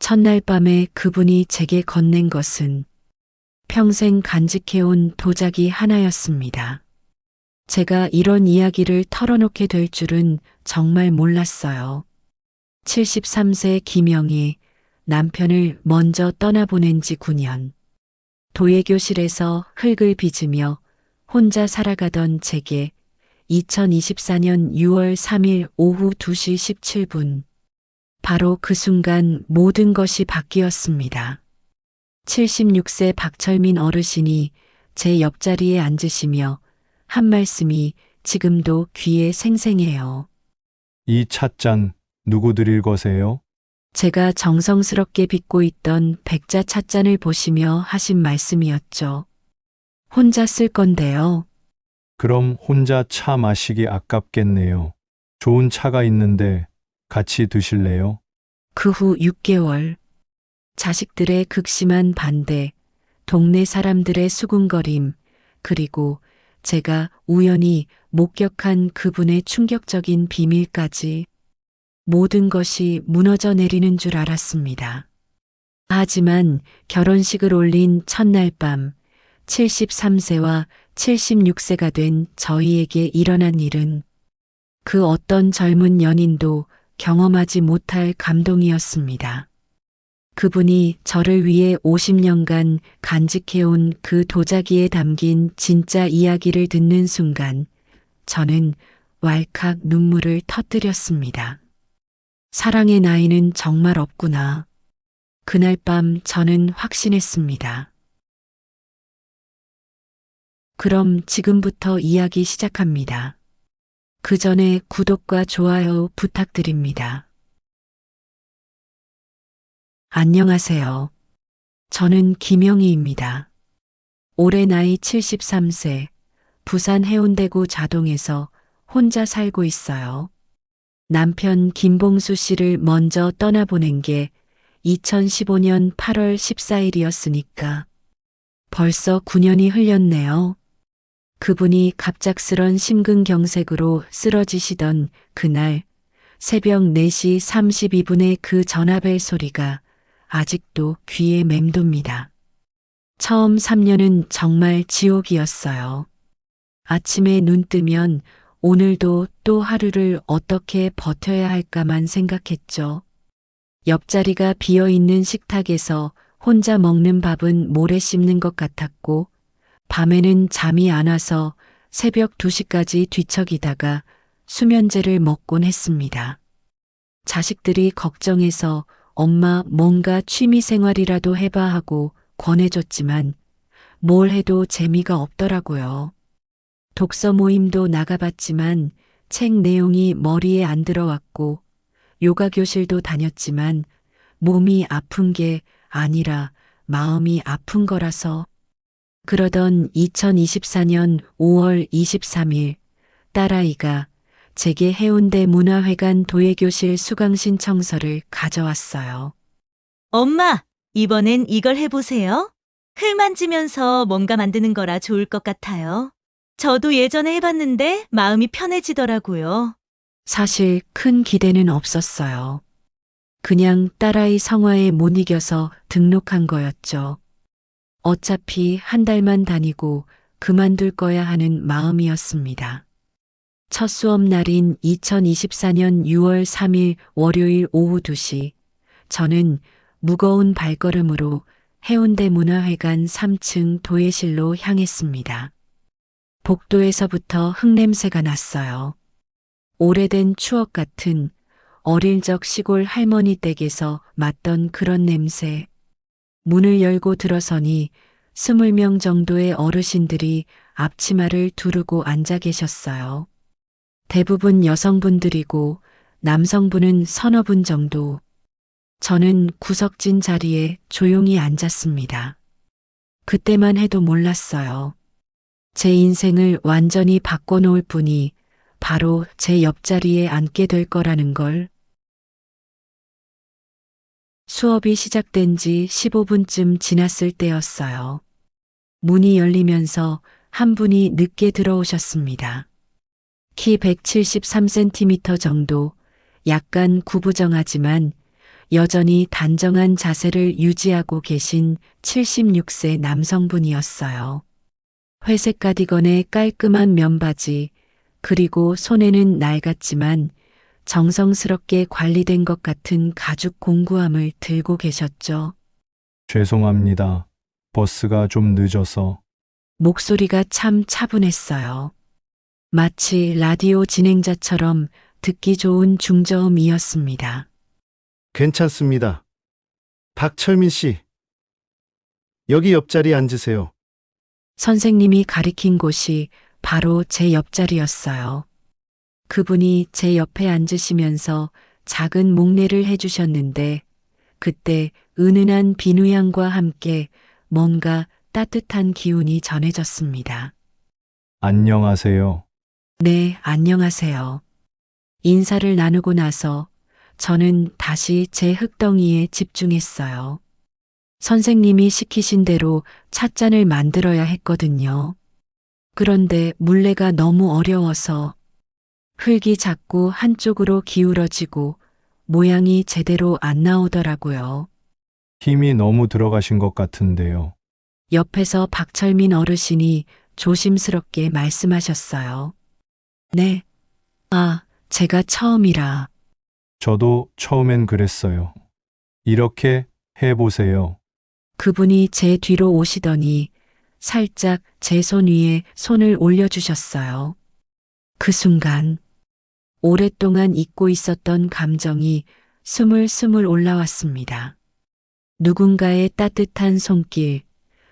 첫날 밤에 그분이 제게 건넨 것은 평생 간직해온 도자기 하나였습니다. 제가 이런 이야기를 털어놓게 될 줄은 정말 몰랐어요. 73세 김영희, 남편을 먼저 떠나보낸 지 9년. 도예교실에서 흙을 빚으며 혼자 살아가던 제게 2024년 6월 3일 오후 2시 17분. 바로 그 순간 모든 것이 바뀌었습니다. 76세 박철민 어르신이 제 옆자리에 앉으시며 한 말씀이 지금도 귀에 생생해요. 이 찻잔 누구 드릴 거세요? 제가 정성스럽게 빚고 있던 백자 찻잔을 보시며 하신 말씀이었죠. 혼자 쓸 건데요. 그럼 혼자 차 마시기 아깝겠네요. 좋은 차가 있는데 같이 드실래요? 그 후 6개월. 자식들의 극심한 반대, 동네 사람들의 수군거림, 그리고 제가 우연히 목격한 그분의 충격적인 비밀까지 모든 것이 무너져 내리는 줄 알았습니다. 하지만 결혼식을 올린 첫날 밤 73세와 76세가 된 저희에게 일어난 일은 그 어떤 젊은 연인도 경험하지 못할 감동이었습니다. 그분이 저를 위해 50년간 간직해온 그 도자기에 담긴 진짜 이야기를 듣는 순간 저는 왈칵 눈물을 터뜨렸습니다. 사랑의 나이는 정말 없구나. 그날 밤 저는 확신했습니다. 그럼 지금부터 이야기 시작합니다. 그 전에 구독과 좋아요 부탁드립니다. 안녕하세요. 저는 김영희입니다. 올해 나이 73세, 부산 해운대구 자동에서 혼자 살고 있어요. 남편 김봉수 씨를 먼저 떠나보낸 게 2015년 8월 14일이었으니까 벌써 9년이 흘렸네요. 그분이 갑작스런 심근경색으로 쓰러지시던 그날 새벽 4시 32분의 그 전화벨 소리가 아직도 귀에 맴돕니다. 처음 3년은 정말 지옥이었어요. 아침에 눈 뜨면 오늘도 또 하루를 어떻게 버텨야 할까만 생각했죠. 옆자리가 비어있는 식탁에서 혼자 먹는 밥은 모래 씹는 것 같았고, 밤에는 잠이 안 와서 새벽 2시까지 뒤척이다가 수면제를 먹곤 했습니다. 자식들이 걱정해서 엄마 뭔가 취미 생활이라도 해봐 하고 권해줬지만 뭘 해도 재미가 없더라고요. 독서 모임도 나가봤지만 책 내용이 머리에 안 들어왔고 요가 교실도 다녔지만 몸이 아픈 게 아니라 마음이 아픈 거라서. 그러던 2024년 5월 23일 딸아이가 제게 해운대 문화회관 도예교실 수강 신청서를 가져왔어요. 엄마, 이번엔 이걸 해보세요. 흙 만지면서 뭔가 만드는 거라 좋을 것 같아요. 저도 예전에 해봤는데 마음이 편해지더라고요. 사실 큰 기대는 없었어요. 그냥 딸아이 성화에 못 이겨서 등록한 거였죠. 어차피 한 달만 다니고 그만둘 거야 하는 마음이었습니다. 첫 수업 날인 2024년 6월 3일 월요일 오후 2시, 저는 무거운 발걸음으로 해운대 문화회관 3층 도예실로 향했습니다. 복도에서부터 흙냄새가 났어요. 오래된 추억 같은 어릴 적 시골 할머니 댁에서 맡던 그런 냄새. 문을 열고 들어서니 20명 정도의 어르신들이 앞치마를 두르고 앉아 계셨어요. 대부분 여성분들이고 남성분은 서너 분 정도. 저는 구석진 자리에 조용히 앉았습니다. 그때만 해도 몰랐어요. 제 인생을 완전히 바꿔놓을 분이 바로 제 옆자리에 앉게 될 거라는 걸. 수업이 시작된 지 15분쯤 지났을 때였어요. 문이 열리면서 한 분이 늦게 들어오셨습니다. 키 173cm 정도, 약간 구부정하지만 여전히 단정한 자세를 유지하고 계신 76세 남성분이었어요. 회색 가디건에 깔끔한 면바지, 그리고 손에는 낡았지만 정성스럽게 관리된 것 같은 가죽 공구함을 들고 계셨죠. 죄송합니다. 버스가 좀 늦어서. 목소리가 참 차분했어요. 마치 라디오 진행자처럼 듣기 좋은 중저음이었습니다. 괜찮습니다. 박철민 씨, 여기 옆자리에 앉으세요. 선생님이 가리킨 곳이 바로 제 옆자리였어요. 그분이 제 옆에 앉으시면서 작은 목례를 해주셨는데 그때 은은한 비누향과 함께 뭔가 따뜻한 기운이 전해졌습니다. 안녕하세요. 네, 안녕하세요. 인사를 나누고 나서 저는 다시 제 흙덩이에 집중했어요. 선생님이 시키신 대로 찻잔을 만들어야 했거든요. 그런데 물레가 너무 어려워서 흙이 자꾸 한쪽으로 기울어지고 모양이 제대로 안 나오더라고요. 힘이 너무 들어가신 것 같은데요. 옆에서 박철민 어르신이 조심스럽게 말씀하셨어요. 네. 제가 처음이라. 저도 처음엔 그랬어요. 이렇게 해보세요. 그분이 제 뒤로 오시더니 살짝 제 손 위에 손을 올려주셨어요. 그 순간 오랫동안 잊고 있었던 감정이 스물스물 올라왔습니다. 누군가의 따뜻한 손길,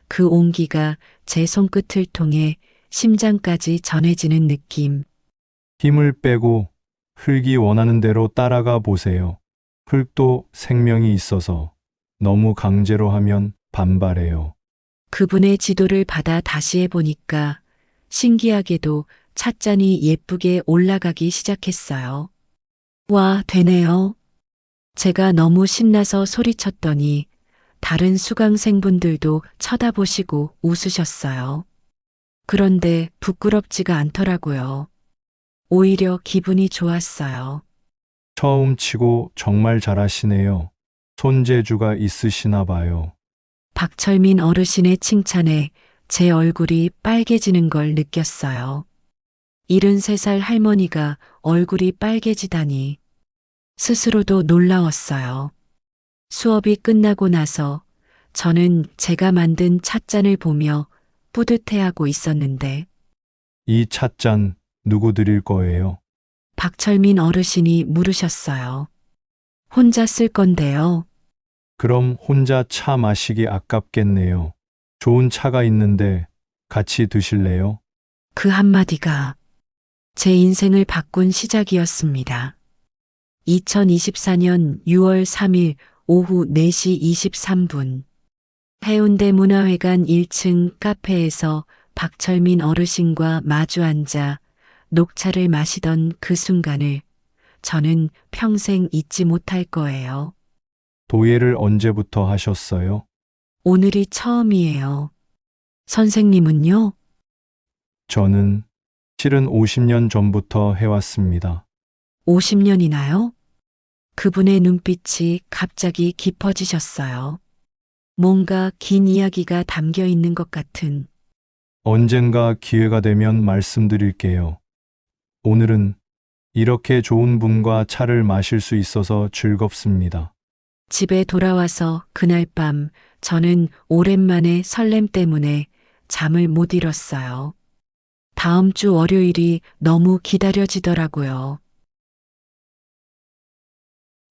그 온기가 제 손끝을 통해 심장까지 전해지는 느낌. 힘을 빼고 흙이 원하는 대로 따라가 보세요. 흙도 생명이 있어서 너무 강제로 하면 반발해요. 그분의 지도를 받아 다시 해보니까 신기하게도 찻잔이 예쁘게 올라가기 시작했어요. 와, 되네요. 제가 너무 신나서 소리쳤더니 다른 수강생분들도 쳐다보시고 웃으셨어요. 그런데 부끄럽지가 않더라고요. 오히려 기분이 좋았어요. 처음 치고 정말 잘하시네요. 손재주가 있으시나 봐요. 박철민 어르신의 칭찬에 제 얼굴이 빨개지는 걸 느꼈어요. 73살 할머니가 얼굴이 빨개지다니 스스로도 놀라웠어요. 수업이 끝나고 나서 저는 제가 만든 찻잔을 보며 뿌듯해하고 있었는데 이 찻잔 누구 드릴 거예요? 박철민 어르신이 물으셨어요. 혼자 쓸 건데요. 그럼 혼자 차 마시기 아깝겠네요. 좋은 차가 있는데 같이 드실래요? 그 한마디가 제 인생을 바꾼 시작이었습니다. 2024년 6월 3일 오후 4시 23분 해운대 문화회관 1층 카페에서 박철민 어르신과 마주 앉아 녹차를 마시던 그 순간을 저는 평생 잊지 못할 거예요. 도예를 언제부터 하셨어요? 오늘이 처음이에요. 선생님은요? 저는 실은 50년 전부터 해왔습니다. 50년이나요? 그분의 눈빛이 갑자기 깊어지셨어요. 뭔가 긴 이야기가 담겨 있는 것 같은. 언젠가 기회가 되면 말씀드릴게요. 오늘은 이렇게 좋은 분과 차를 마실 수 있어서 즐겁습니다. 집에 돌아와서 그날 밤 저는 오랜만에 설렘 때문에 잠을 못 이뤘어요. 다음 주 월요일이 너무 기다려지더라고요.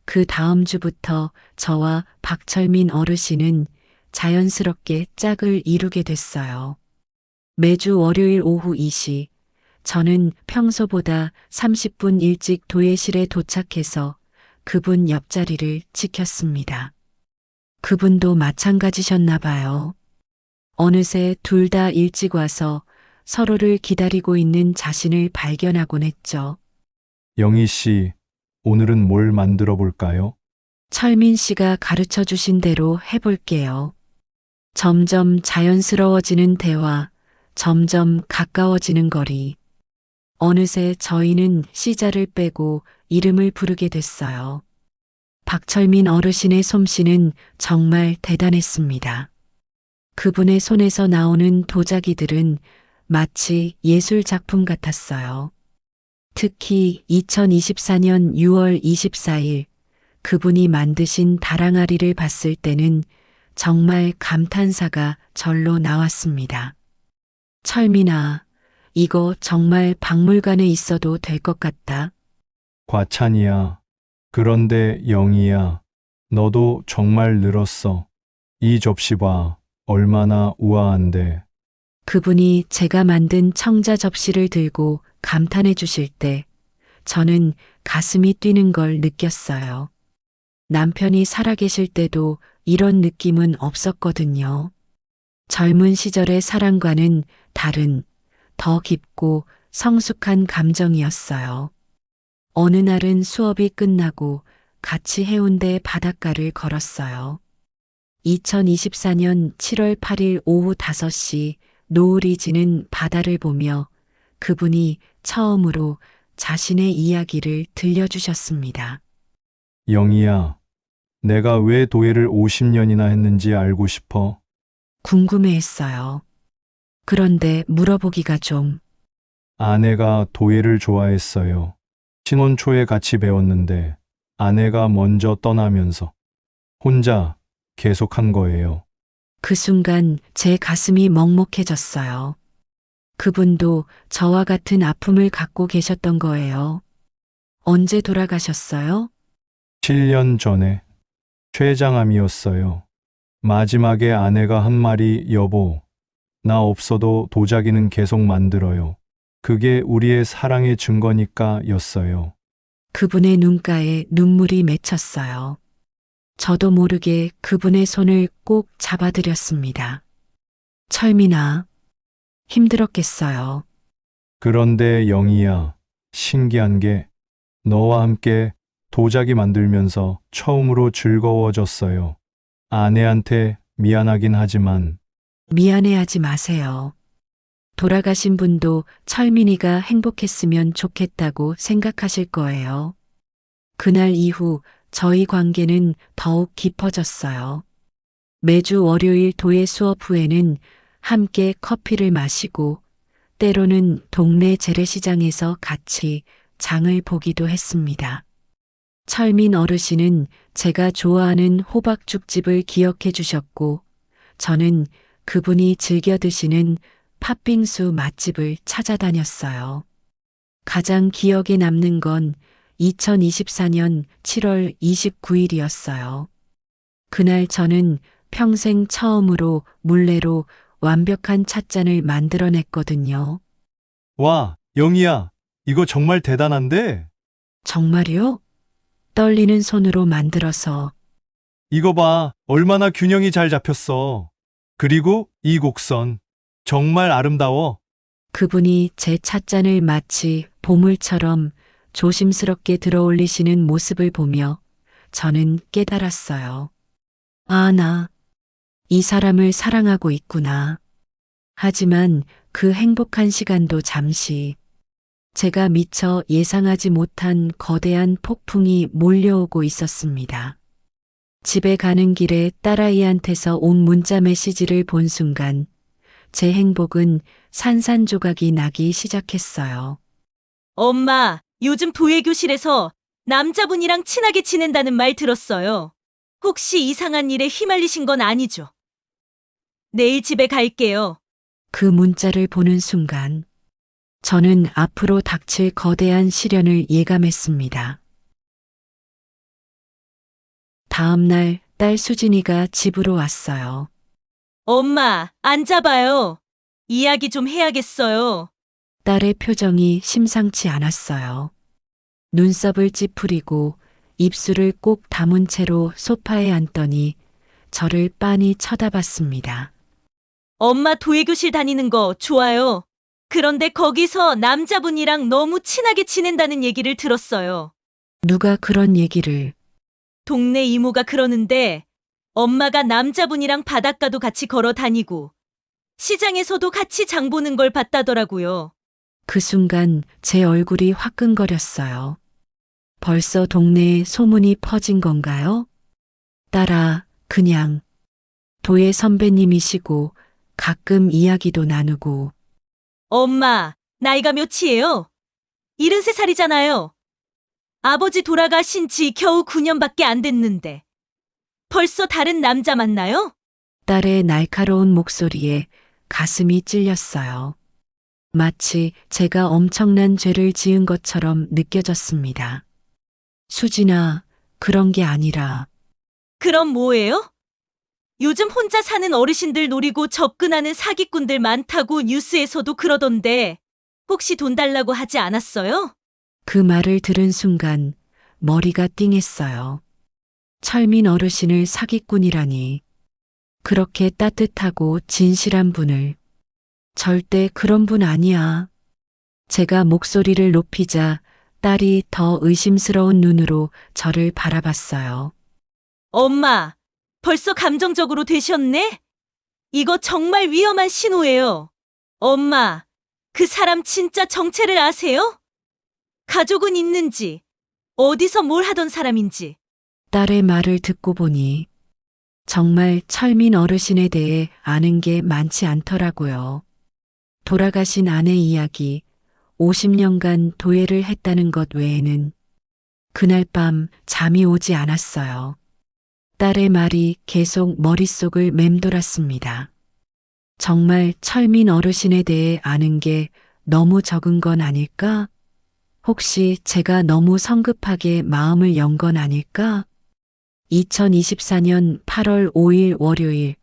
그 다음 주부터 저와 박철민 어르신은 자연스럽게 짝을 이루게 됐어요. 매주 월요일 오후 2시, 저는 평소보다 30분 일찍 도예실에 도착해서 그분 옆자리를 지켰습니다. 그분도 마찬가지셨나 봐요. 어느새 둘 다 일찍 와서 서로를 기다리고 있는 자신을 발견하곤 했죠. 영희 씨, 오늘은 뭘 만들어 볼까요? 철민 씨가 가르쳐 주신 대로 해볼게요. 점점 자연스러워지는 대화, 점점 가까워지는 거리. 어느새 저희는 시자를 빼고 이름을 부르게 됐어요. 박철민 어르신의 솜씨는 정말 대단했습니다. 그분의 손에서 나오는 도자기들은 마치 예술 작품 같았어요. 특히 2024년 6월 24일 그분이 만드신 다랑아리를 봤을 때는 정말 감탄사가 절로 나왔습니다. 철민아, 이거 정말 박물관에 있어도 될 것 같다. 과찬이야. 그런데 영희야, 너도 정말 늘었어. 이 접시 봐. 얼마나 우아한데. 그분이 제가 만든 청자 접시를 들고 감탄해 주실 때 저는 가슴이 뛰는 걸 느꼈어요. 남편이 살아계실 때도 이런 느낌은 없었거든요. 젊은 시절의 사랑과는 다른 더 깊고 성숙한 감정이었어요. 어느 날은 수업이 끝나고 같이 해운대 바닷가를 걸었어요. 2024년 7월 8일 오후 5시 노을이 지는 바다를 보며 그분이 처음으로 자신의 이야기를 들려주셨습니다. 영희야, 내가 왜 도예를 50년이나 했는지 알고 싶어? 궁금해했어요. 그런데 물어보기가 좀 아내가 도예를 좋아했어요. 신혼 초에 같이 배웠는데 아내가 먼저 떠나면서 혼자 계속한 거예요. 그 순간 제 가슴이 먹먹해졌어요. 그분도 저와 같은 아픔을 갖고 계셨던 거예요. 언제 돌아가셨어요? 7년 전에 췌장암이었어요. 마지막에 아내가 한 말이 여보, 나 없어도 도자기는 계속 만들어요. 그게 우리의 사랑의 증거니까 였어요. 그분의 눈가에 눈물이 맺혔어요. 저도 모르게 그분의 손을 꼭 잡아드렸습니다. 철민아, 힘들었겠어요. 그런데 영희야, 신기한 게 너와 함께 도자기 만들면서 처음으로 즐거워졌어요. 아내한테 미안하긴 하지만 미안해하지 마세요. 돌아가신 분도 철민이가 행복했으면 좋겠다고 생각하실 거예요. 그날 이후 저희 관계는 더욱 깊어졌어요. 매주 월요일 도예 수업 후에는 함께 커피를 마시고 때로는 동네 재래시장에서 같이 장을 보기도 했습니다. 철민 어르신은 제가 좋아하는 호박죽집을 기억해 주셨고 저는 그분이 즐겨 드시는 팥빙수 맛집을 찾아다녔어요. 가장 기억에 남는 건 2024년 7월 29일이었어요. 그날 저는 평생 처음으로 물레로 완벽한 찻잔을 만들어냈거든요. 와, 영희야, 이거 정말 대단한데? 정말요? 떨리는 손으로 만들어서 이거 봐, 얼마나 균형이 잘 잡혔어. 그리고 이 곡선, 정말 아름다워. 그분이 제 찻잔을 마치 보물처럼 조심스럽게 들어올리시는 모습을 보며 저는 깨달았어요. 아, 나 이 사람을 사랑하고 있구나. 하지만 그 행복한 시간도 잠시 제가 미처 예상하지 못한 거대한 폭풍이 몰려오고 있었습니다. 집에 가는 길에 딸아이한테서 온 문자 메시지를 본 순간 제 행복은 산산조각이 나기 시작했어요. 엄마, 요즘 도예교실에서 남자분이랑 친하게 지낸다는 말 들었어요. 혹시 이상한 일에 휘말리신 건 아니죠? 내일 집에 갈게요. 그 문자를 보는 순간 저는 앞으로 닥칠 거대한 시련을 예감했습니다. 다음 날 딸 수진이가 집으로 왔어요. 엄마, 앉아봐요. 이야기 좀 해야겠어요. 딸의 표정이 심상치 않았어요. 눈썹을 찌푸리고 입술을 꼭 다문 채로 소파에 앉더니 저를 빤히 쳐다봤습니다. 엄마 도예교실 다니는 거 좋아요. 그런데 거기서 남자분이랑 너무 친하게 지낸다는 얘기를 들었어요. 누가 그런 얘기를 동네 이모가 그러는데 엄마가 남자분이랑 바닷가도 같이 걸어 다니고 시장에서도 같이 장 보는 걸 봤다더라고요. 그 순간 제 얼굴이 화끈거렸어요. 벌써 동네에 소문이 퍼진 건가요? 딸아, 그냥 도예 선배님이시고 가끔 이야기도 나누고. 엄마, 나이가 몇이에요? 73살이잖아요. 아버지 돌아가신 지 겨우 9년밖에 안 됐는데. 벌써 다른 남자 만나요? 딸의 날카로운 목소리에 가슴이 찔렸어요. 마치 제가 엄청난 죄를 지은 것처럼 느껴졌습니다. 수진아, 그런 게 아니라. 그럼 뭐예요? 요즘 혼자 사는 어르신들 노리고 접근하는 사기꾼들 많다고 뉴스에서도 그러던데 혹시 돈 달라고 하지 않았어요? 그 말을 들은 순간 머리가 띵했어요. 철민 어르신을 사기꾼이라니. 그렇게 따뜻하고 진실한 분을. 절대 그런 분 아니야. 제가 목소리를 높이자 딸이 더 의심스러운 눈으로 저를 바라봤어요. 엄마, 벌써 감정적으로 되셨네? 이거 정말 위험한 신호예요. 엄마, 그 사람 진짜 정체를 아세요? 가족은 있는지, 어디서 뭘 하던 사람인지. 딸의 말을 듣고 보니 정말 철민 어르신에 대해 아는 게 많지 않더라고요. 돌아가신 아내 이야기, 50년간 도예를 했다는 것 외에는 그날 밤 잠이 오지 않았어요. 딸의 말이 계속 머릿속을 맴돌았습니다. 정말 철민 어르신에 대해 아는 게 너무 적은 건 아닐까? 혹시 제가 너무 성급하게 마음을 연 건 아닐까? 2024년 8월 5일 월요일,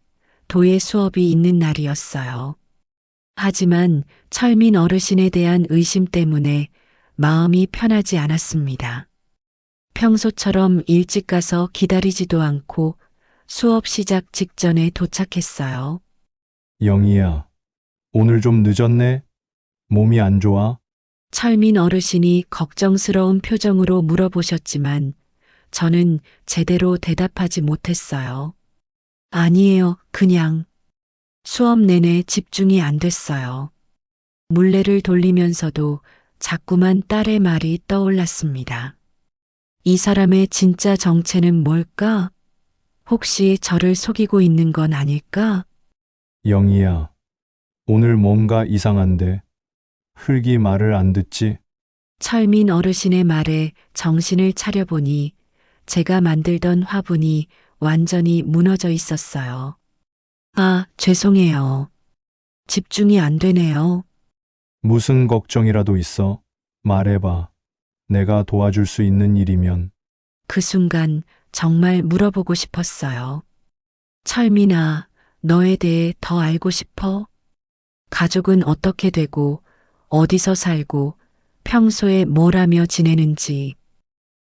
도예 수업이 있는 날이었어요. 하지만 철민 어르신에 대한 의심 때문에 마음이 편하지 않았습니다. 평소처럼 일찍 가서 기다리지도 않고 수업 시작 직전에 도착했어요. 영희야, 오늘 좀 늦었네? 몸이 안 좋아? 철민 어르신이 걱정스러운 표정으로 물어보셨지만 저는 제대로 대답하지 못했어요. 아니에요, 그냥. 수업 내내 집중이 안 됐어요. 물레를 돌리면서도 자꾸만 딸의 말이 떠올랐습니다. 이 사람의 진짜 정체는 뭘까? 혹시 저를 속이고 있는 건 아닐까? 영희야, 오늘 뭔가 이상한데. 흙이 말을 안 듣지? 철민 어르신의 말에 정신을 차려보니 제가 만들던 화분이 완전히 무너져 있었어요. 아, 죄송해요. 집중이 안 되네요. 무슨 걱정이라도 있어? 말해봐. 내가 도와줄 수 있는 일이면. 그 순간 정말 물어보고 싶었어요. 철민아, 너에 대해 더 알고 싶어? 가족은 어떻게 되고, 어디서 살고, 평소에 뭘 하며 지내는지.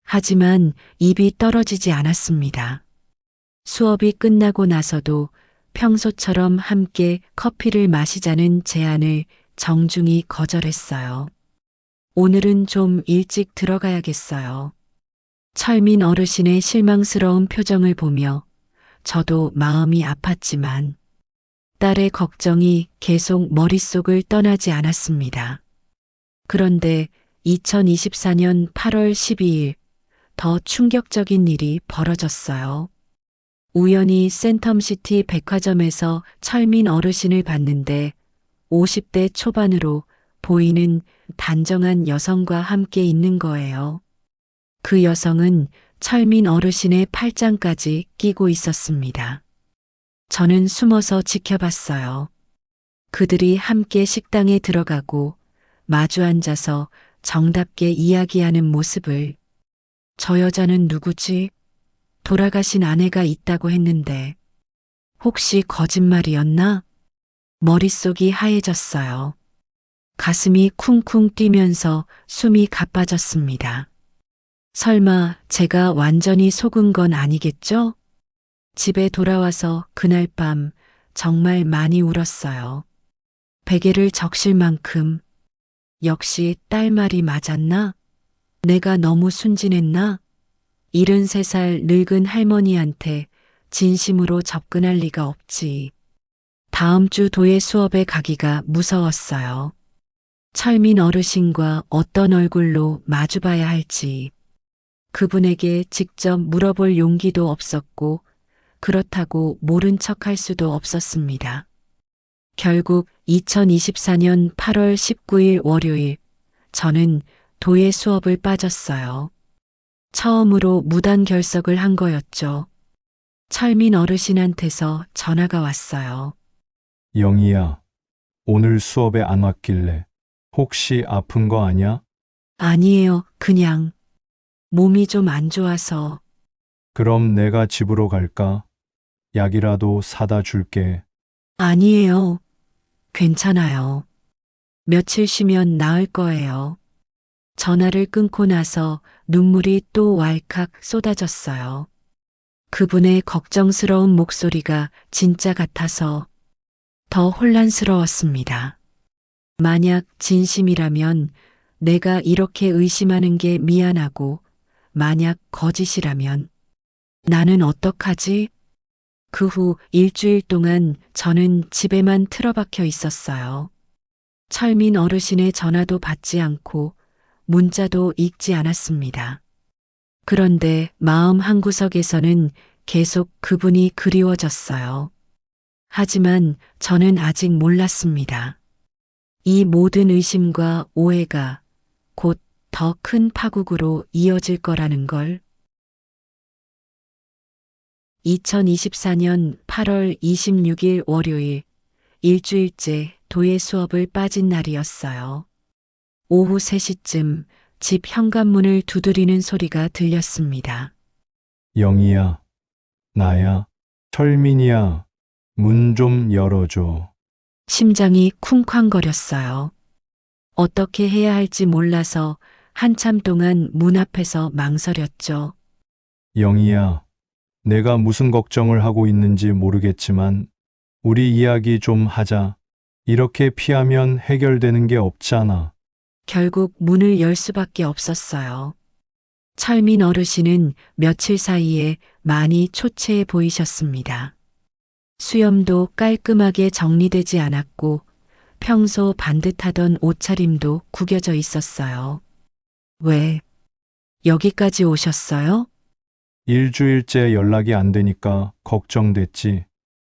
하지만 입이 떨어지지 않았습니다. 수업이 끝나고 나서도 평소처럼 함께 커피를 마시자는 제안을 정중히 거절했어요. 오늘은 좀 일찍 들어가야겠어요. 철민 어르신의 실망스러운 표정을 보며 저도 마음이 아팠지만 딸의 걱정이 계속 머릿속을 떠나지 않았습니다. 그런데 2024년 8월 12일 더 충격적인 일이 벌어졌어요. 우연히 센텀시티 백화점에서 철민 어르신을 봤는데 50대 초반으로 보이는 단정한 여성과 함께 있는 거예요. 그 여성은 철민 어르신의 팔짱까지 끼고 있었습니다. 저는 숨어서 지켜봤어요. 그들이 함께 식당에 들어가고 마주 앉아서 정답게 이야기하는 모습을. 저 여자는 누구지? 돌아가신 아내가 있다고 했는데 혹시 거짓말이었나? 머릿속이 하얘졌어요. 가슴이 쿵쿵 뛰면서 숨이 가빠졌습니다. 설마 제가 완전히 속은 건 아니겠죠? 집에 돌아와서 그날 밤 정말 많이 울었어요. 베개를 적실 만큼. 역시 딸 말이 맞았나? 내가 너무 순진했나? 73살 늙은 할머니한테 진심으로 접근할 리가 없지. 다음 주 도예 수업에 가기가 무서웠어요. 철민 어르신과 어떤 얼굴로 마주봐야 할지. 그분에게 직접 물어볼 용기도 없었고, 그렇다고 모른 척 할 수도 없었습니다. 결국 2024년 8월 19일 월요일, 저는 도예 수업을 빠졌어요. 처음으로 무단 결석을 한 거였죠. 철민 어르신한테서 전화가 왔어요. 영희야, 오늘 수업에 안 왔길래 혹시 아픈 거 아냐? 아니에요, 그냥 몸이 좀 안 좋아서. 그럼 내가 집으로 갈까? 약이라도 사다 줄게. 아니에요, 괜찮아요. 며칠 쉬면 나을 거예요. 전화를 끊고 나서 눈물이 또 왈칵 쏟아졌어요. 그분의 걱정스러운 목소리가 진짜 같아서 더 혼란스러웠습니다. 만약 진심이라면 내가 이렇게 의심하는 게 미안하고, 만약 거짓이라면 나는 어떡하지? 그 후 일주일 동안 저는 집에만 틀어박혀 있었어요. 철민 어르신의 전화도 받지 않고 문자도 읽지 않았습니다. 그런데 마음 한구석에서는 계속 그분이 그리워졌어요. 하지만 저는 아직 몰랐습니다. 이 모든 의심과 오해가 곧 더 큰 파국으로 이어질 거라는 걸. 2024년 8월 26일 월요일, 일주일째 도예 수업을 빠진 날이었어요. 오후 3시쯤 집 현관문을 두드리는 소리가 들렸습니다. 영희야, 나야. 철민이야, 문 좀 열어줘. 심장이 쿵쾅거렸어요. 어떻게 해야 할지 몰라서 한참 동안 문 앞에서 망설였죠. 영희야, 내가 무슨 걱정을 하고 있는지 모르겠지만 우리 이야기 좀 하자. 이렇게 피하면 해결되는 게 없잖아. 결국 문을 열 수밖에 없었어요. 철민 어르신은 며칠 사이에 많이 초췌해 보이셨습니다. 수염도 깔끔하게 정리되지 않았고, 평소 반듯하던 옷차림도 구겨져 있었어요. 왜 여기까지 오셨어요? 일주일째 연락이 안 되니까 걱정됐지.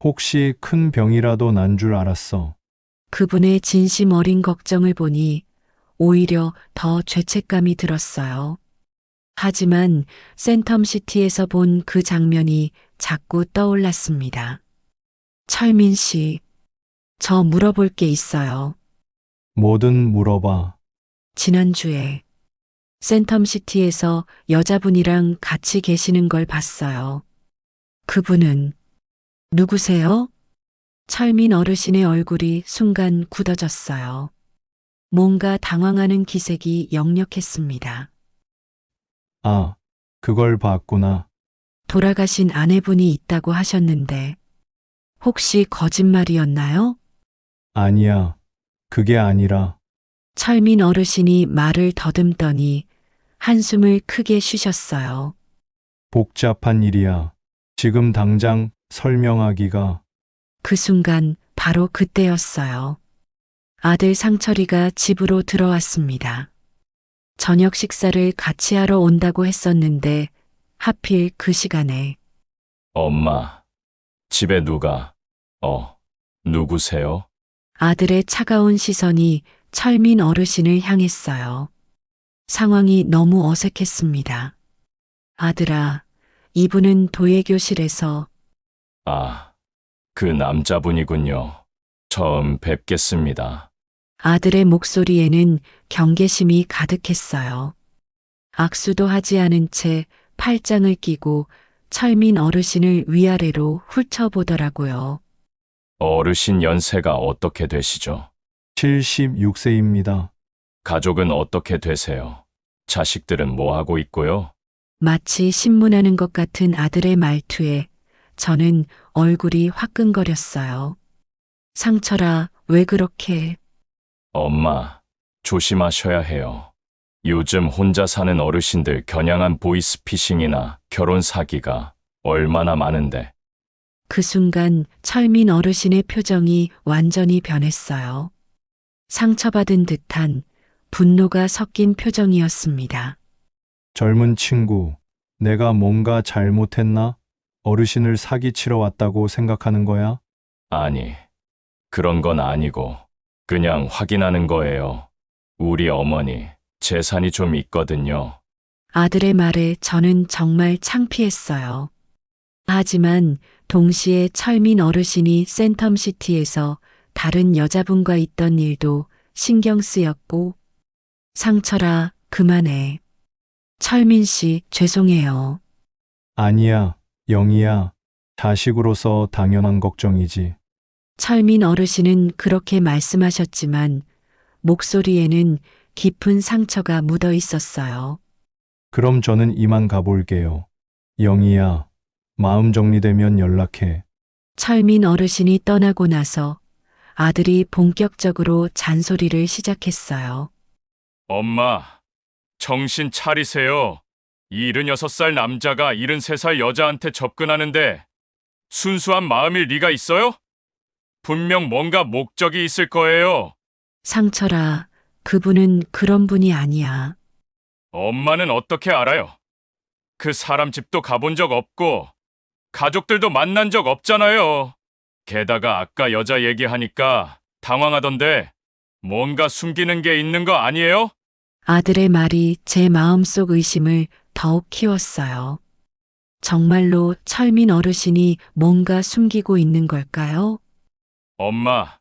혹시 큰 병이라도 난 줄 알았어. 그분의 진심 어린 걱정을 보니 오히려 더 죄책감이 들었어요. 하지만 센텀시티에서 본 그 장면이 자꾸 떠올랐습니다. 철민 씨, 저 물어볼 게 있어요. 뭐든 물어봐. 지난주에 센텀시티에서 여자분이랑 같이 계시는 걸 봤어요. 그분은 누구세요? 철민 어르신의 얼굴이 순간 굳어졌어요. 뭔가 당황하는 기색이 역력했습니다. 아, 그걸 봤구나. 돌아가신 아내분이 있다고 하셨는데, 혹시 거짓말이었나요? 아니야. 그게 아니라 철민 어르신이 말을 더듬더니 한숨을 크게 쉬셨어요. 복잡한 일이야. 지금 당장 설명하기가. 그 순간 바로 그때였어요. 아들 상철이가 집으로 들어왔습니다. 저녁 식사를 같이 하러 온다고 했었는데 하필 그 시간에 엄마, 집에 누구세요? 아들의 차가운 시선이 철민 어르신을 향했어요. 상황이 너무 어색했습니다. 아들아, 이분은 도예교실에서 아, 그 남자분이군요. 처음 뵙겠습니다. 아들의 목소리에는 경계심이 가득했어요. 악수도 하지 않은 채 팔짱을 끼고 철민 어르신을 위아래로 훑어보더라고요. 어르신 연세가 어떻게 되시죠? 76세입니다. 가족은 어떻게 되세요? 자식들은 뭐 하고 있고요? 마치 신문하는 것 같은 아들의 말투에 저는 얼굴이 화끈거렸어요. 상철아, 왜 그렇게? 엄마, 조심하셔야 해요. 요즘 혼자 사는 어르신들 겨냥한 보이스피싱이나 결혼 사기가 얼마나 많은데. 그 순간 철민 어르신의 표정이 완전히 변했어요. 상처받은 듯한 분노가 섞인 표정이었습니다. 젊은 친구, 내가 뭔가 잘못했나? 어르신을 사기치러 왔다고 생각하는 거야? 아니, 그런 건 아니고 그냥 확인하는 거예요. 우리 어머니 재산이 좀 있거든요. 아들의 말에 저는 정말 창피했어요. 하지만 동시에 철민 어르신이 센텀시티에서 다른 여자분과 있던 일도 신경 쓰였고, 상철아, 그만해. 철민 씨, 죄송해요. 아니야, 영희야. 자식으로서 당연한 걱정이지. 철민 어르신은 그렇게 말씀하셨지만, 목소리에는 깊은 상처가 묻어 있었어요. 그럼 저는 이만 가볼게요. 영희야, 마음 정리되면 연락해. 철민 어르신이 떠나고 나서 아들이 본격적으로 잔소리를 시작했어요. 엄마, 정신 차리세요. 이 76살 남자가 73살 여자한테 접근하는데 순수한 마음일 리가 있어요? 분명 뭔가 목적이 있을 거예요. 상철아, 그분은 그런 분이 아니야. 엄마는 어떻게 알아요? 그 사람 집도 가본 적 없고 가족들도 만난 적 없잖아요. 게다가 아까 여자 얘기하니까 당황하던데 뭔가 숨기는 게 있는 거 아니에요? 아들의 말이 제 마음속 의심을 더욱 키웠어요. 정말로 철민 어르신이 뭔가 숨기고 있는 걸까요? 엄마,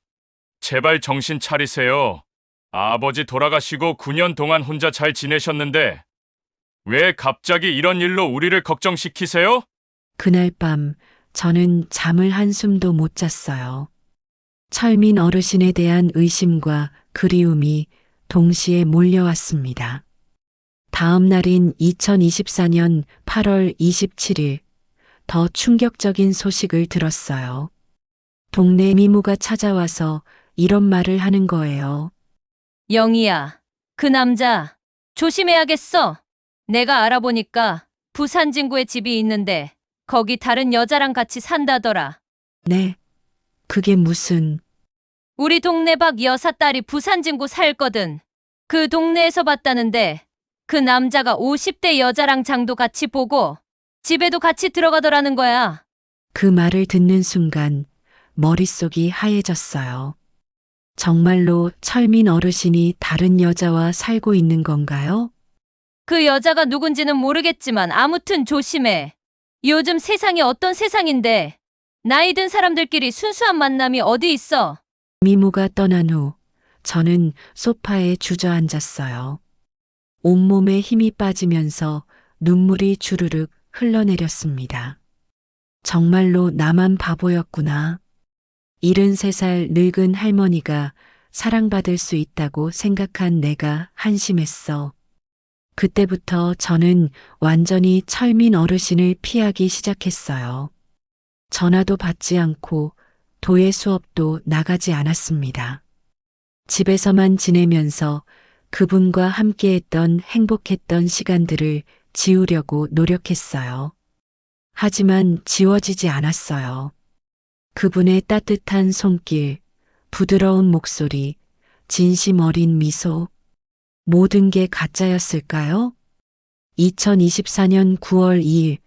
제발 정신 차리세요. 아버지 돌아가시고 9년 동안 혼자 잘 지내셨는데 왜 갑자기 이런 일로 우리를 걱정시키세요? 그날 밤 저는 잠을 한숨도 못 잤어요. 철민 어르신에 대한 의심과 그리움이 동시에 몰려왔습니다. 다음 날인 2024년 8월 27일, 더 충격적인 소식을 들었어요. 동네 미모가 찾아와서 이런 말을 하는 거예요. 영희야, 그 남자 조심해야겠어. 내가 알아보니까 부산 진구에 집이 있는데 거기 다른 여자랑 같이 산다더라. 네, 그게 무슨... 우리 동네 박 여사 딸이 부산 진구 살거든. 그 동네에서 봤다는데 그 남자가 50대 여자랑 장도 같이 보고 집에도 같이 들어가더라는 거야. 그 말을 듣는 순간 머릿속이 하얘졌어요. 정말로 철민 어르신이 다른 여자와 살고 있는 건가요? 그 여자가 누군지는 모르겠지만 아무튼 조심해. 요즘 세상이 어떤 세상인데 나이 든 사람들끼리 순수한 만남이 어디 있어? 미모가 떠난 후 저는 소파에 주저앉았어요. 온몸에 힘이 빠지면서 눈물이 주르륵 흘러내렸습니다. 정말로 나만 바보였구나. 73살 늙은 할머니가 사랑받을 수 있다고 생각한 내가 한심했어. 그때부터 저는 완전히 철민 어르신을 피하기 시작했어요. 전화도 받지 않고 도예 수업도 나가지 않았습니다. 집에서만 지내면서 그분과 함께했던 행복했던 시간들을 지우려고 노력했어요. 하지만 지워지지 않았어요. 그분의 따뜻한 손길, 부드러운 목소리, 진심 어린 미소, 모든 게 가짜였을까요? 2024년 9월 2일,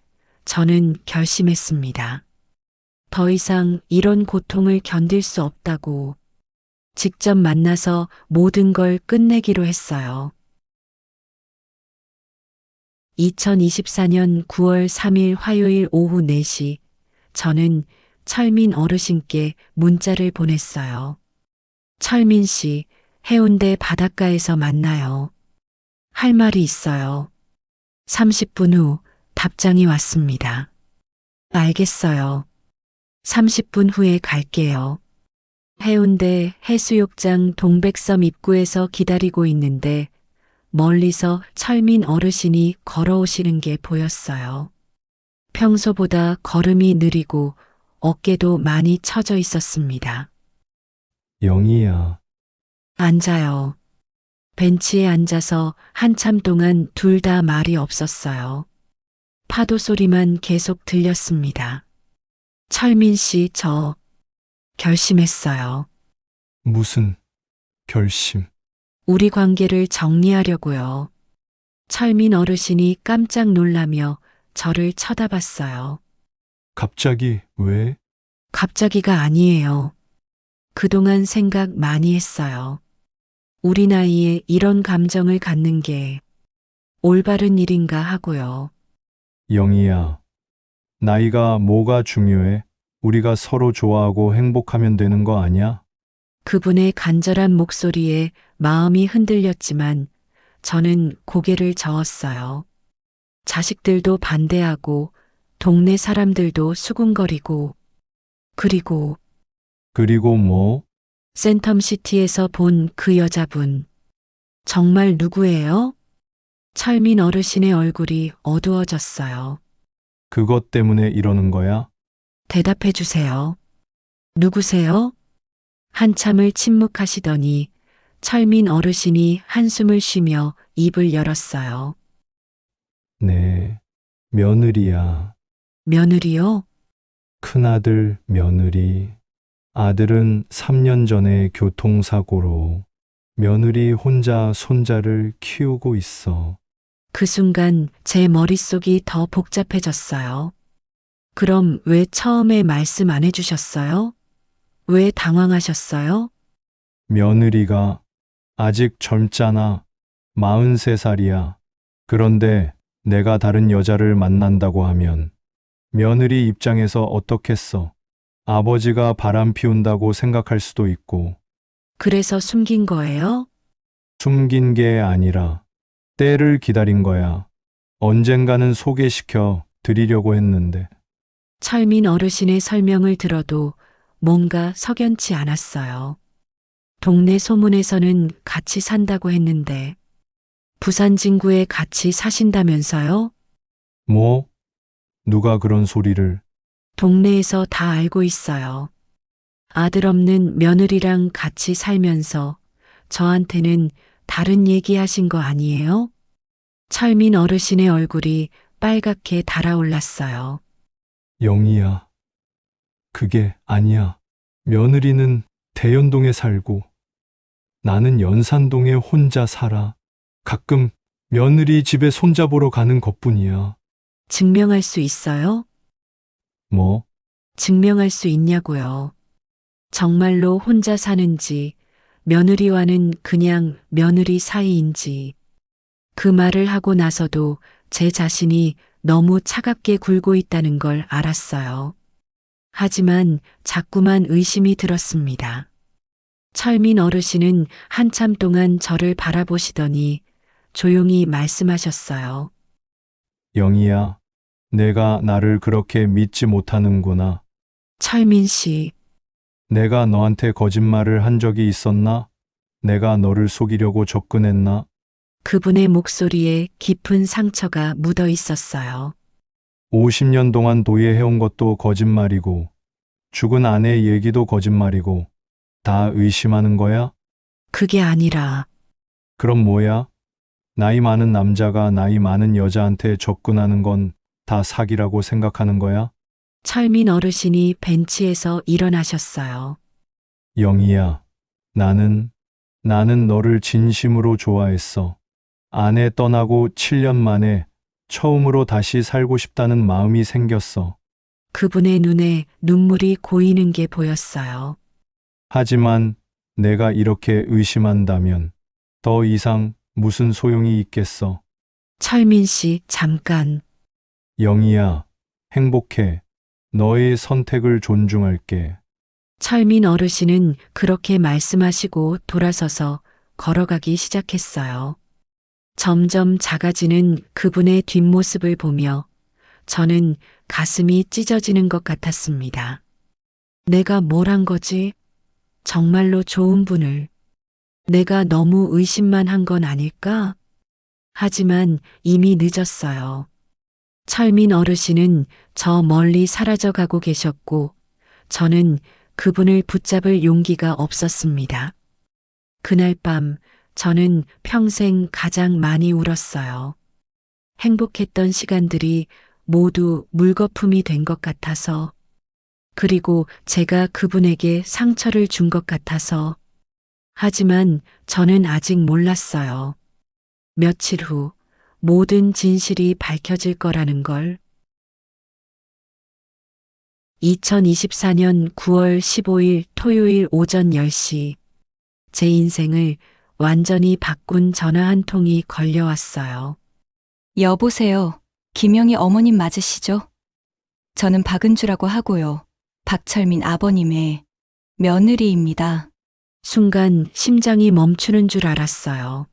저는 결심했습니다. 더 이상 이런 고통을 견딜 수 없다고 직접 만나서 모든 걸 끝내기로 했어요. 2024년 9월 3일 화요일 오후 4시, 저는 철민 어르신께 문자를 보냈어요. 철민 씨, 해운대 바닷가에서 만나요. 할 말이 있어요. 30분 후 답장이 왔습니다. 알겠어요. 30분 후에 갈게요. 해운대 해수욕장 동백섬 입구에서 기다리고 있는데 멀리서 철민 어르신이 걸어오시는 게 보였어요. 평소보다 걸음이 느리고 어깨도 많이 처져 있었습니다. 영희야, 앉아요. 벤치에 앉아서 한참 동안 둘 다 말이 없었어요. 파도 소리만 계속 들렸습니다. 철민 씨, 저 결심했어요. 무슨 결심? 우리 관계를 정리하려고요. 철민 어르신이 깜짝 놀라며 저를 쳐다봤어요. 갑자기 왜? 갑자기가 아니에요. 그동안 생각 많이 했어요. 우리 나이에 이런 감정을 갖는 게 올바른 일인가 하고요. 영희야, 나이가 뭐가 중요해? 우리가 서로 좋아하고 행복하면 되는 거 아니야? 그분의 간절한 목소리에 마음이 흔들렸지만 저는 고개를 저었어요. 자식들도 반대하고 동네 사람들도 수군거리고 그리고 뭐? 센텀시티에서 본 그 여자분. 정말 누구예요? 철민 어르신의 얼굴이 어두워졌어요. 그것 때문에 이러는 거야? 대답해 주세요. 누구세요? 한참을 침묵하시더니 철민 어르신이 한숨을 쉬며 입을 열었어요. 네, 며느리야. 며느리요? 큰아들 며느리. 아들은 3년 전에 교통사고로 며느리 혼자 손자를 키우고 있어. 그 순간 제 머릿속이 더 복잡해졌어요. 그럼 왜 처음에 말씀 안 해주셨어요? 왜 당황하셨어요? 며느리가 아직 젊잖아. 43살이야. 그런데 내가 다른 여자를 만난다고 하면 며느리 입장에서 어떻겠어? 아버지가 바람 피운다고 생각할 수도 있고, 그래서 숨긴 거예요? 숨긴 게 아니라 때를 기다린 거야. 언젠가는 소개시켜 드리려고 했는데. 철민 어르신의 설명을 들어도 뭔가 석연치 않았어요. 동네 소문에서는 같이 산다고 했는데 부산 진구에 같이 사신다면서요? 뭐? 누가 그런 소리를? 동네에서 다 알고 있어요. 아들 없는 며느리랑 같이 살면서 저한테는 다른 얘기 하신 거 아니에요? 철민 어르신의 얼굴이 빨갛게 달아올랐어요. 영희야. 그게 아니야. 며느리는 대연동에 살고 나는 연산동에 혼자 살아. 가끔 며느리 집에 손자 보러 가는 것뿐이야. 증명할 수 있어요? 뭐? 증명할 수 있냐고요. 정말로 혼자 사는지, 며느리와는 그냥 며느리 사이인지. 그 말을 하고 나서도 제 자신이 너무 차갑게 굴고 있다는 걸 알았어요. 하지만 자꾸만 의심이 들었습니다. 철민 어르신은 한참 동안 저를 바라보시더니 조용히 말씀하셨어요. 영희야. 내가 나를 그렇게 믿지 못하는구나. 철민 씨, 내가 너한테 거짓말을 한 적이 있었나? 내가 너를 속이려고 접근했나? 그분의 목소리에 깊은 상처가 묻어 있었어요. 50년 동안 도예해온 것도 거짓말이고, 죽은 아내 얘기도 거짓말이고, 다 의심하는 거야? 그게 아니라 그럼 뭐야? 나이 많은 남자가 나이 많은 여자한테 접근하는 건 다 사기라고 생각하는 거야? 철민 어르신이 벤치에서 일어나셨어요. 영희야, 나는 너를 진심으로 좋아했어. 아내 떠나고 7년 만에 처음으로 다시 살고 싶다는 마음이 생겼어. 그분의 눈에 눈물이 고이는 게 보였어요. 하지만 내가 이렇게 의심한다면 더 이상 무슨 소용이 있겠어? 철민 씨, 잠깐. 영희야, 행복해. 너의 선택을 존중할게. 철민 어르신은 그렇게 말씀하시고 돌아서서 걸어가기 시작했어요. 점점 작아지는 그분의 뒷모습을 보며 저는 가슴이 찢어지는 것 같았습니다. 내가 뭘 한 거지? 정말로 좋은 분을. 내가 너무 의심만 한 건 아닐까? 하지만 이미 늦었어요. 철민 어르신은 저 멀리 사라져 가고 계셨고 저는 그분을 붙잡을 용기가 없었습니다. 그날 밤 저는 평생 가장 많이 울었어요. 행복했던 시간들이 모두 물거품이 된 것 같아서, 그리고 제가 그분에게 상처를 준 것 같아서. 하지만 저는 아직 몰랐어요. 며칠 후 모든 진실이 밝혀질 거라는 걸. 2024년 9월 15일 토요일 오전 10시. 제 인생을 완전히 바꾼 전화 한 통이 걸려왔어요. 여보세요. 김영희 어머님 맞으시죠? 저는 박은주라고 하고요. 박철민 아버님의 며느리입니다. 순간 심장이 멈추는 줄 알았어요.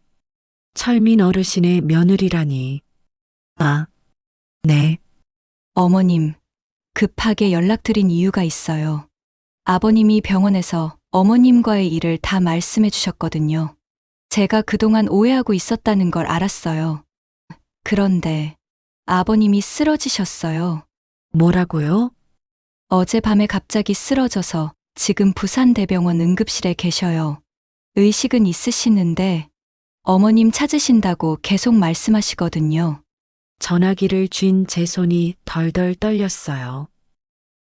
철민 어르신의 며느리라니. 아, 네. 어머님, 급하게 연락드린 이유가 있어요. 아버님이 병원에서 어머님과의 일을 다 말씀해 주셨거든요. 제가 그동안 오해하고 있었다는 걸 알았어요. 그런데 아버님이 쓰러지셨어요. 뭐라고요? 어젯밤에 갑자기 쓰러져서 지금 부산대병원 응급실에 계셔요. 의식은 있으시는데 어머님 찾으신다고 계속 말씀하시거든요. 전화기를 쥔 제 손이 덜덜 떨렸어요.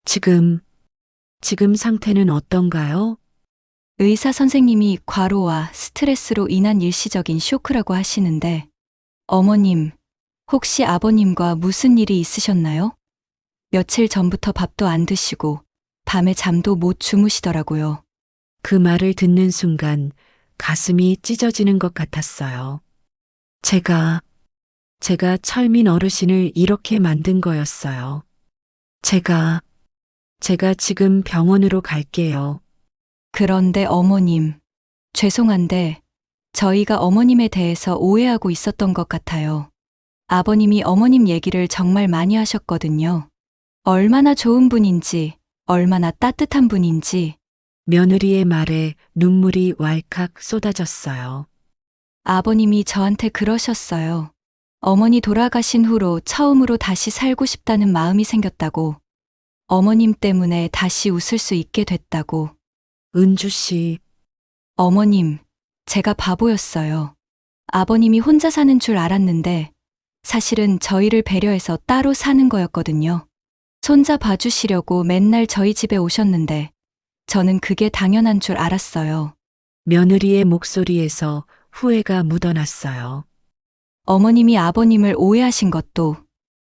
지금 상태는 어떤가요? 의사 선생님이 과로와 스트레스로 인한 일시적인 쇼크라고 하시는데 어머님, 혹시 아버님과 무슨 일이 있으셨나요? 며칠 전부터 밥도 안 드시고 밤에 잠도 못 주무시더라고요. 그 말을 듣는 순간 가슴이 찢어지는 것 같았어요. 제가 철민 어르신을 이렇게 만든 거였어요. 제가 지금 병원으로 갈게요. 그런데 어머님, 죄송한데 저희가 어머님에 대해서 오해하고 있었던 것 같아요. 아버님이 어머님 얘기를 정말 많이 하셨거든요. 얼마나 좋은 분인지, 얼마나 따뜻한 분인지. 며느리의 말에 눈물이 왈칵 쏟아졌어요. 아버님이 저한테 그러셨어요. 어머니 돌아가신 후로 처음으로 다시 살고 싶다는 마음이 생겼다고. 어머님 때문에 다시 웃을 수 있게 됐다고. 은주 씨, 어머님, 제가 바보였어요. 아버님이 혼자 사는 줄 알았는데 사실은 저희를 배려해서 따로 사는 거였거든요. 손자 봐주시려고 맨날 저희 집에 오셨는데 저는 그게 당연한 줄 알았어요. 며느리의 목소리에서 후회가 묻어났어요. 어머님이 아버님을 오해하신 것도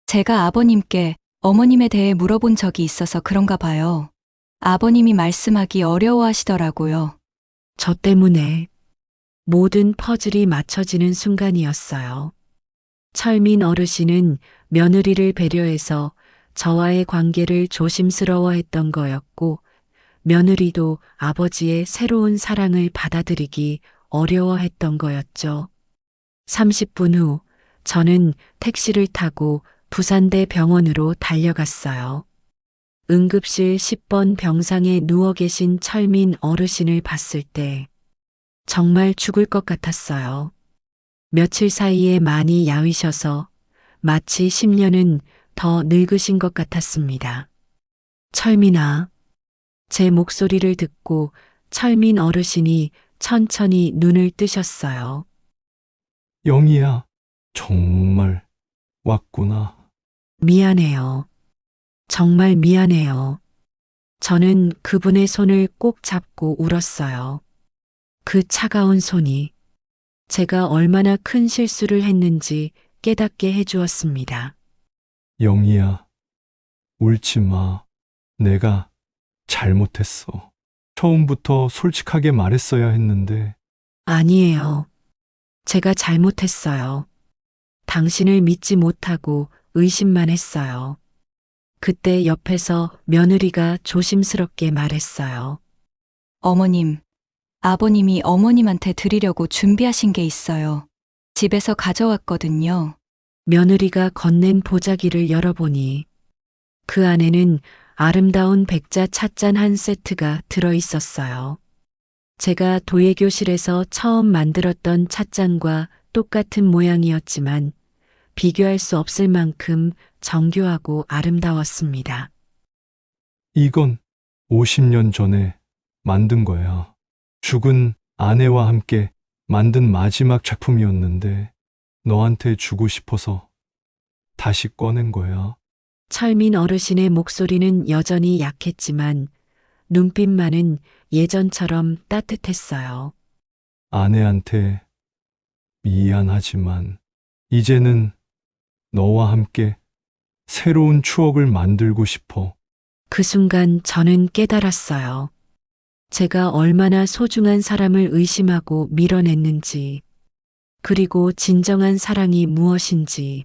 제가 아버님께 어머님에 대해 물어본 적이 있어서 그런가 봐요. 아버님이 말씀하기 어려워하시더라고요. 저 때문에 모든 퍼즐이 맞춰지는 순간이었어요. 철민 어르신은 며느리를 배려해서 저와의 관계를 조심스러워했던 거였고, 며느리도 아버지의 새로운 사랑을 받아들이기 어려워했던 거였죠. 30분 후, 저는 택시를 타고 부산대 병원으로 달려갔어요. 응급실 10번 병상에 누워 계신 철민 어르신을 봤을 때 정말 죽을 것 같았어요. 며칠 사이에 많이 야위셔서 마치 10년은 더 늙으신 것 같았습니다. 철민아, 제 목소리를 듣고 철민 어르신이 천천히 눈을 뜨셨어요. 영희야, 정말 왔구나. 미안해요. 정말 미안해요. 저는 그분의 손을 꼭 잡고 울었어요. 그 차가운 손이 제가 얼마나 큰 실수를 했는지 깨닫게 해주었습니다. 영희야, 울지 마. 내가 잘못했어. 처음부터 솔직하게 말했어야 했는데. 아니에요. 제가 잘못했어요. 당신을 믿지 못하고 의심만 했어요. 그때 옆에서 며느리가 조심스럽게 말했어요. 어머님, 아버님이 어머님한테 드리려고 준비하신 게 있어요. 집에서 가져왔거든요. 며느리가 건넨 보자기를 열어보니 그 안에는 아름다운 백자 찻잔 한 세트가 들어 있었어요. 제가 도예교실에서 처음 만들었던 찻잔과 똑같은 모양이었지만 비교할 수 없을 만큼 정교하고 아름다웠습니다. 이건 50년 전에 만든 거야. 죽은 아내와 함께 만든 마지막 작품이었는데 너한테 주고 싶어서 다시 꺼낸 거야. 철민 어르신의 목소리는 여전히 약했지만 눈빛만은 예전처럼 따뜻했어요. 아내한테 미안하지만 이제는 너와 함께 새로운 추억을 만들고 싶어. 그 순간 저는 깨달았어요. 제가 얼마나 소중한 사람을 의심하고 밀어냈는지, 그리고 진정한 사랑이 무엇인지.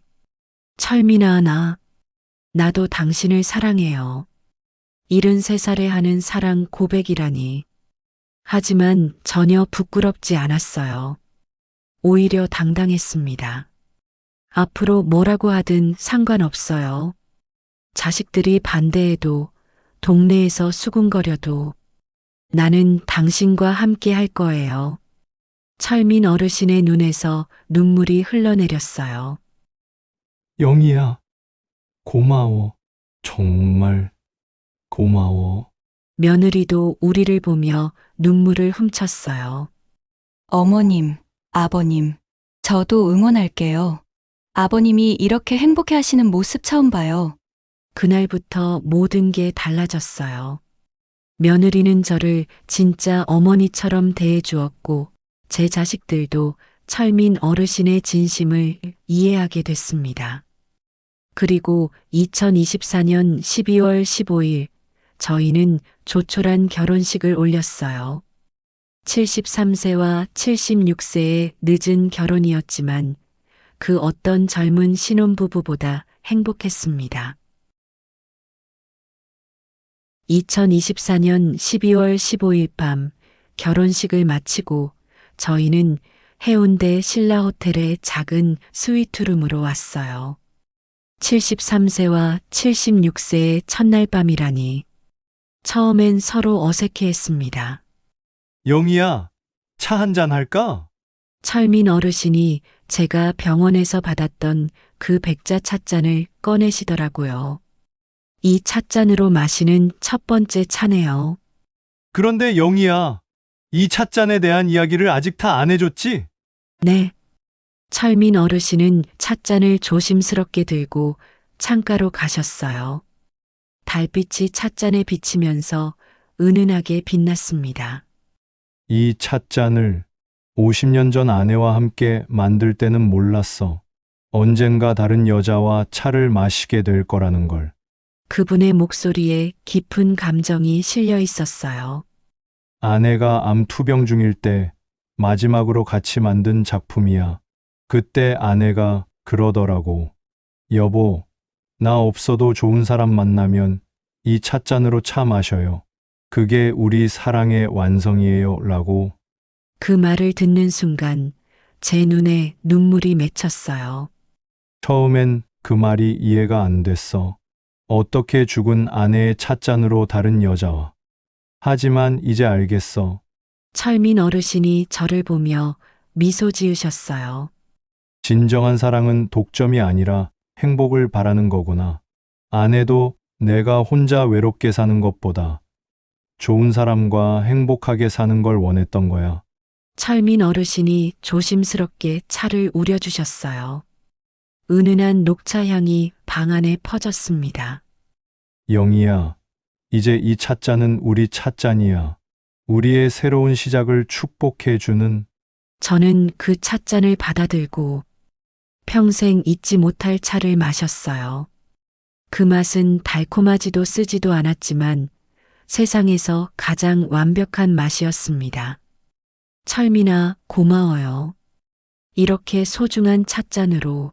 철민아, 나도 당신을 사랑해요. 73살에 하는 사랑 고백이라니. 하지만 전혀 부끄럽지 않았어요. 오히려 당당했습니다. 앞으로 뭐라고 하든 상관없어요. 자식들이 반대해도, 동네에서 수군거려도 나는 당신과 함께 할 거예요. 철민 어르신의 눈에서 눈물이 흘러내렸어요. 영희야, 고마워. 정말 고마워. 며느리도 우리를 보며 눈물을 훔쳤어요. 어머님, 아버님, 저도 응원할게요. 아버님이 이렇게 행복해 하시는 모습 처음 봐요. 그날부터 모든 게 달라졌어요. 며느리는 저를 진짜 어머니처럼 대해주었고, 제 자식들도 철민 어르신의 진심을 이해하게 됐습니다. 그리고 2024년 12월 15일, 저희는 조촐한 결혼식을 올렸어요. 73세와 76세의 늦은 결혼이었지만 그 어떤 젊은 신혼부부보다 행복했습니다. 2024년 12월 15일 밤 결혼식을 마치고 저희는 해운대 신라호텔의 작은 스위트룸으로 왔어요. 73세와 76세의 첫날 밤이라니. 처음엔 서로 어색해했습니다. 영희야, 차 한잔 할까? 철민 어르신이 제가 병원에서 받았던 그 백자 찻잔을 꺼내시더라고요. 이 찻잔으로 마시는 첫 번째 차네요. 그런데 영희야, 이 찻잔에 대한 이야기를 아직 다 안 해줬지? 네. 철민 어르신은 찻잔을 조심스럽게 들고 창가로 가셨어요. 달빛이 찻잔에 비치면서 은은하게 빛났습니다. 이 찻잔을 50년 전 아내와 함께 만들 때는 몰랐어. 언젠가 다른 여자와 차를 마시게 될 거라는 걸. 그분의 목소리에 깊은 감정이 실려 있었어요. 아내가 암 투병 중일 때 마지막으로 같이 만든 작품이야. 그때 아내가 그러더라고. 여보, 나 없어도 좋은 사람 만나면 이 찻잔으로 차 마셔요. 그게 우리 사랑의 완성이에요. 라고. 그 말을 듣는 순간 제 눈에 눈물이 맺혔어요. 처음엔 그 말이 이해가 안 됐어. 어떻게 죽은 아내의 찻잔으로 다른 여자와. 하지만 이제 알겠어. 철민 어르신이 저를 보며 미소 지으셨어요. 진정한 사랑은 독점이 아니라 행복을 바라는 거구나. 아내도 내가 혼자 외롭게 사는 것보다 좋은 사람과 행복하게 사는 걸 원했던 거야. 철민 어르신이 조심스럽게 차를 우려주셨어요. 은은한 녹차 향이 방 안에 퍼졌습니다. 영희야, 이제 이 찻잔은 우리 찻잔이야. 우리의 새로운 시작을 축복해주는. 저는 그 찻잔을 받아들고 평생 잊지 못할 차를 마셨어요. 그 맛은 달콤하지도 쓰지도 않았지만 세상에서 가장 완벽한 맛이었습니다. 철민아, 고마워요. 이렇게 소중한 찻잔으로.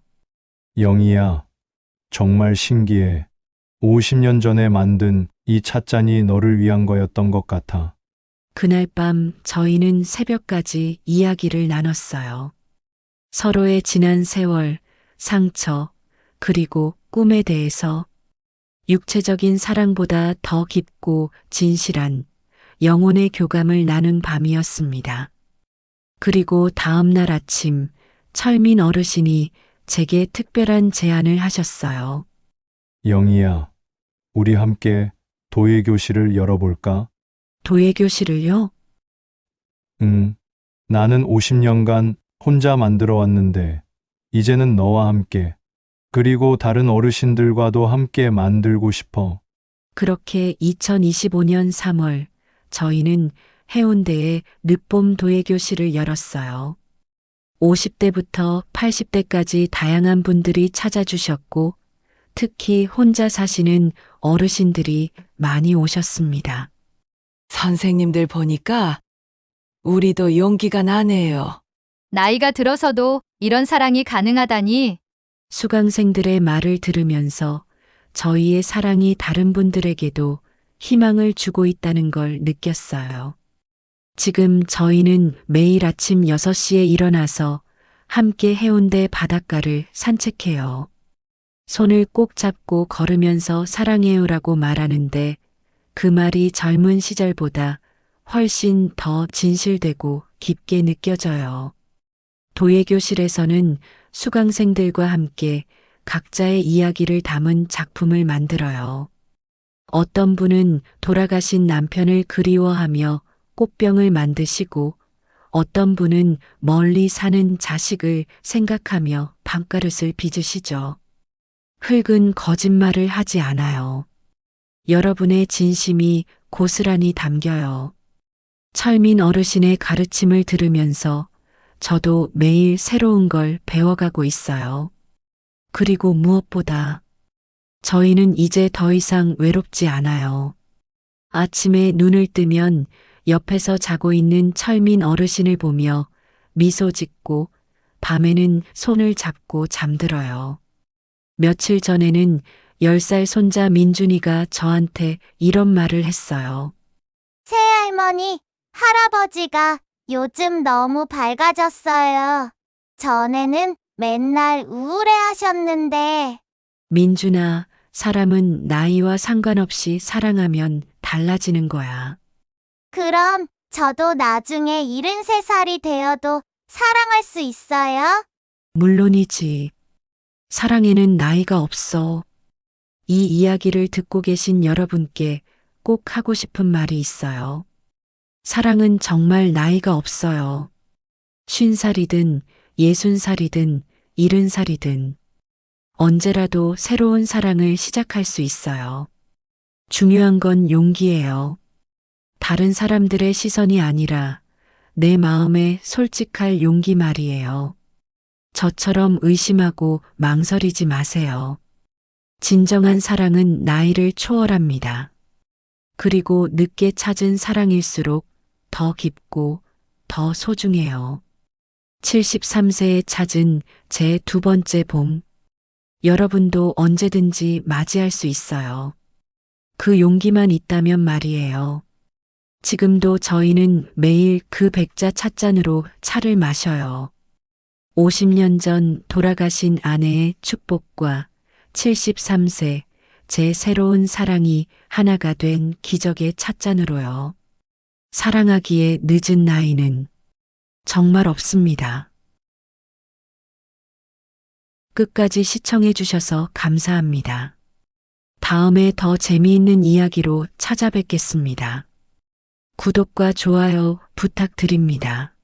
영희야, 정말 신기해. 50년 전에 만든 이 찻잔이 너를 위한 거였던 것 같아. 그날 밤 저희는 새벽까지 이야기를 나눴어요. 서로의 지난 세월, 상처, 그리고 꿈에 대해서. 육체적인 사랑보다 더 깊고 진실한 영혼의 교감을 나눈 밤이었습니다. 그리고 다음 날 아침 철민 어르신이 제게 특별한 제안을 하셨어요. 영희야, 우리 함께 도예교실을 열어볼까? 도예교실을요? 나는 50년간 혼자 만들어 왔는데, 이제는 너와 함께, 그리고 다른 어르신들과도 함께 만들고 싶어. 그렇게 2025년 3월 저희는 해운대에 늦봄 도예교실을 열었어요. 50대부터 80대까지 다양한 분들이 찾아주셨고, 특히 혼자 사시는 어르신들이 많이 오셨습니다. 선생님들 보니까 우리도 용기가 나네요. 나이가 들어서도 이런 사랑이 가능하다니 수강생들의 말을 들으면서 저희의 사랑이 다른 분들에게도 희망을 주고 있다는 걸 느꼈어요. 지금 저희는 매일 아침 6시에 일어나서 함께 해운대 바닷가를 산책해요. 손을 꼭 잡고 걸으면서 사랑해요라고 말하는데 그 말이 젊은 시절보다 훨씬 더 진실되고 깊게 느껴져요. 도예교실에서는 수강생들과 함께 각자의 이야기를 담은 작품을 만들어요. 어떤 분은 돌아가신 남편을 그리워하며 꽃병을 만드시고 어떤 분은 멀리 사는 자식을 생각하며 밥그릇을 빚으시죠. 흙은 거짓말을 하지 않아요. 여러분의 진심이 고스란히 담겨요. 철민 어르신의 가르침을 들으면서 저도 매일 새로운 걸 배워가고 있어요. 그리고 무엇보다 저희는 이제 더 이상 외롭지 않아요. 아침에 눈을 뜨면 옆에서 자고 있는 철민 어르신을 보며 미소 짓고 밤에는 손을 잡고 잠들어요. 며칠 전에는 10살 손자 민준이가 저한테 이런 말을 했어요. 새할머니, 할아버지가 요즘 너무 밝아졌어요. 전에는 맨날 우울해 하셨는데. 민준아, 사람은 나이와 상관없이 사랑하면 달라지는 거야. 그럼 저도 나중에 73살이 되어도 사랑할 수 있어요? 물론이지. 사랑에는 나이가 없어. 이 이야기를 듣고 계신 여러분께 꼭 하고 싶은 말이 있어요. 사랑은 정말 나이가 없어요. 50살이든 60살이든 70살이든 언제라도 새로운 사랑을 시작할 수 있어요. 중요한 건 용기예요. 다른 사람들의 시선이 아니라 내 마음에 솔직할 용기 말이에요. 저처럼 의심하고 망설이지 마세요. 진정한 사랑은 나이를 초월합니다. 그리고 늦게 찾은 사랑일수록 더 깊고 더 소중해요. 73세에 찾은 제 두 번째 봄. 여러분도 언제든지 맞이할 수 있어요. 그 용기만 있다면 말이에요. 지금도 저희는 매일 그 백자 찻잔으로 차를 마셔요. 50년 전 돌아가신 아내의 축복과 73세 제 새로운 사랑이 하나가 된 기적의 찻잔으로요. 사랑하기에 늦은 나이는 정말 없습니다. 끝까지 시청해 주셔서 감사합니다. 다음에 더 재미있는 이야기로 찾아뵙겠습니다. 구독과 좋아요 부탁드립니다.